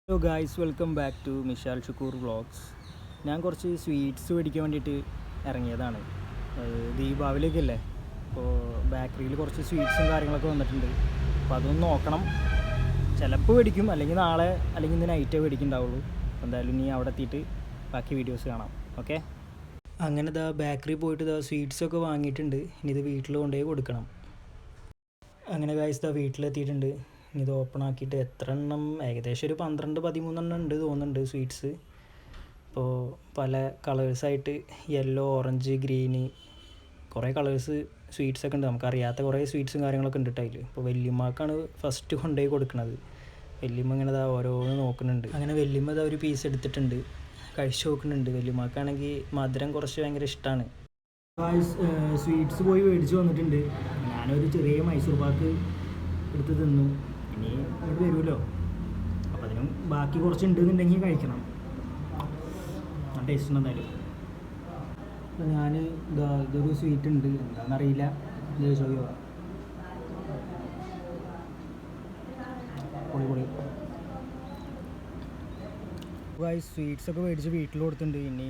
Hello guys, welcome back to Mishal Shukoor vlogs. ഞാൻ കുറച്ച് sweets മേടിക്കാൻ വേണ്ടിയിട്ട് ഇറങ്ങിയതാണ്. ദീപാവലിയൊക്കെ അല്ലേ, അപ്പോൾ ബേക്കറിയിൽ കുറച്ച് സ്വീറ്റ്സും കാര്യങ്ങളൊക്കെ വന്നിട്ടുണ്ട്. അപ്പോൾ അതൊന്ന് നോക്കണം. ചിലപ്പോൾ മേടിക്കും, അല്ലെങ്കിൽ നാളെ അല്ലെങ്കിൽ ഇന്ന് നൈറ്റേ മേടിക്കുന്നുണ്ടാവുള്ളൂ. എന്തായാലും ഇനി അവിടെ എത്തിയിട്ട് ബാക്കി വീഡിയോസ് കാണാം. ഓക്കെ, അങ്ങനെ ബേക്കറി പോയിട്ട് സ്വീറ്റ്സൊക്കെ വാങ്ങിയിട്ടുണ്ട്. ഇനി ഇത് വീട്ടിൽ കൊണ്ടുപോയി കൊടുക്കണം. അങ്ങനെ ഗായ്സ് വീട്ടിലെത്തിയിട്ടുണ്ട്. ഇത് ഓപ്പൺ ആക്കിയിട്ട് എത്ര എണ്ണം, ഏകദേശം ഒരു 12-13 എണ്ണം ഉണ്ട് തോന്നുന്നുണ്ട് സ്വീറ്റ്സ്. ഇപ്പോൾ പല കളേഴ്സായിട്ട് യെല്ലോ, ഓറഞ്ച്, ഗ്രീന്, കുറേ കളേഴ്സ് സ്വീറ്റ്സൊക്കെ ഉണ്ട്. നമുക്കറിയാത്ത കുറേ സ്വീറ്റ്സും കാര്യങ്ങളൊക്കെ ഉണ്ട് അതിൽ. ഇപ്പോൾ വല്യമ്മക്കാണ് ഫസ്റ്റ് കൊണ്ടുപോയി കൊടുക്കുന്നത്. വല്യമ്മ ഇങ്ങനെ ഓരോന്ന് നോക്കുന്നുണ്ട്. അങ്ങനെ വല്യമ്മ ഒരു പീസ് എടുത്തിട്ടുണ്ട്, കഴിച്ച് നോക്കുന്നുണ്ട്. വല്യമ്മക്കാണെങ്കിൽ മധുരം കുറച്ച് ഭയങ്കര ഇഷ്ടമാണ്. സ്വീറ്റ്സ് പോയി മേടിച്ച് വന്നിട്ടുണ്ട്. ഞാനൊരു ചെറിയ മൈസൂർ പാക്ക് എടുത്ത് തിന്നു. ഇനി ഇങ്ങോട്ട് വരുമല്ലോ, അപ്പോൾ അതിനും ബാക്കി കുറച്ച് ഉണ്ടെന്നുണ്ടെങ്കിൽ കഴിക്കണം. നല്ല ടേസ്റ്റ് ഉണ്ട് എന്തായാലും. അപ്പോൾ ഞാൻ ഇതൊരു സ്വീറ്റ് ഉണ്ട്, എന്താണെന്നറിയില്ല, ഇത് ചോദിക്കുക. പൊളി പൊളി സ്വീറ്റ്സൊക്കെ മേടിച്ച് വീട്ടിൽ കൊടുത്തിട്ടുണ്ട്. ഇനി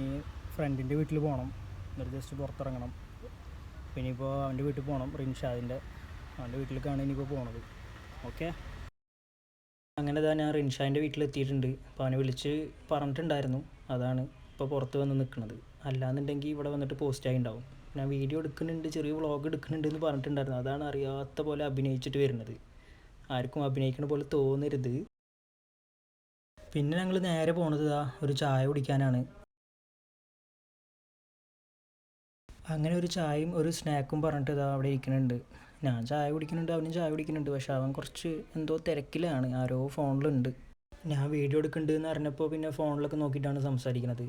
ഫ്രണ്ടിൻ്റെ വീട്ടിൽ പോകണം, എന്നിട്ട് ജസ്റ്റ് പുറത്തിറങ്ങണം. പിന്നെ ഇപ്പോൾ അവൻ്റെ വീട്ടിൽ പോകണം, റിൻഷാദിൻ്റെ. അവൻ്റെ വീട്ടിലേക്കാണ് ഇനിയിപ്പോൾ പോണത്. ഓക്കെ, അങ്ങനെ ഞാൻ റിൻഷാദിൻ്റെ വീട്ടിലെത്തിയിട്ടുണ്ട്. അപ്പോൾ അവനെ വിളിച്ച് പറഞ്ഞിട്ടുണ്ടായിരുന്നു, അതാണ് ഇപ്പോൾ പുറത്ത് വന്ന് നിൽക്കുന്നത്. അല്ലാന്നുണ്ടെങ്കിൽ ഇവിടെ വന്നിട്ട് പോസ്റ്റായി ഉണ്ടാവും. ഞാൻ വീഡിയോ എടുക്കുന്നുണ്ട്, ചെറിയ വ്ളോഗ് എടുക്കുന്നുണ്ട് എന്ന് പറഞ്ഞിട്ടുണ്ടായിരുന്നു. അതാണ് അറിയാത്ത പോലെ അഭിനയിച്ചിട്ട് വരുന്നത്. ആർക്കും അഭിനയിക്കണ പോലെ തോന്നരുത്. പിന്നെ ഞങ്ങൾ നേരെ പോണത് ഒരു ചായ കുടിക്കാനാണ്. അങ്ങനെ ഒരു ചായയും ഒരു സ്നാക്കും പറഞ്ഞിട്ട് അവിടെ ഇരിക്കുന്നുണ്ട്. ഞാൻ ചായ കുടിക്കുന്നുണ്ട്, അവനും ചായ കുടിക്കുന്നുണ്ട്. പക്ഷെ അവൻ കുറച്ച് എന്തോ തിരക്കിലാണ്, ആരോ ഫോണിലുണ്ട്. ഞാൻ വീഡിയോ എടുക്കുന്നുണ്ട് എന്ന് അറിഞ്ഞപ്പോൾ പിന്നെ ഫോണിലൊക്കെ നോക്കിയിട്ടാണ് സംസാരിക്കുന്നത്.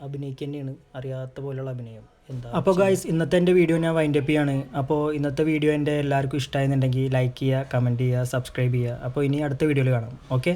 അഭിനയിക്കുക തന്നെയാണ്, അറിയാത്ത പോലെയുള്ള അഭിനയം എന്താ. അപ്പോൾ ഗൈസ്, ഇന്നത്തെ എൻ്റെ വീഡിയോ ഞാൻ വൈൻഡ് അപ്പ് ചെയ്യാണ്. അപ്പോൾ ഇന്നത്തെ വീഡിയോ എൻ്റെ എല്ലാവർക്കും ഇഷ്ടമായെന്നുണ്ടെങ്കിൽ ലൈക്ക് ചെയ്യുക, കമൻറ്റ് ചെയ്യുക, സബ്സ്ക്രൈബ് ചെയ്യുക. അപ്പോൾ ഇനി അടുത്ത വീഡിയോയിൽ കാണാം. ഓക്കെ.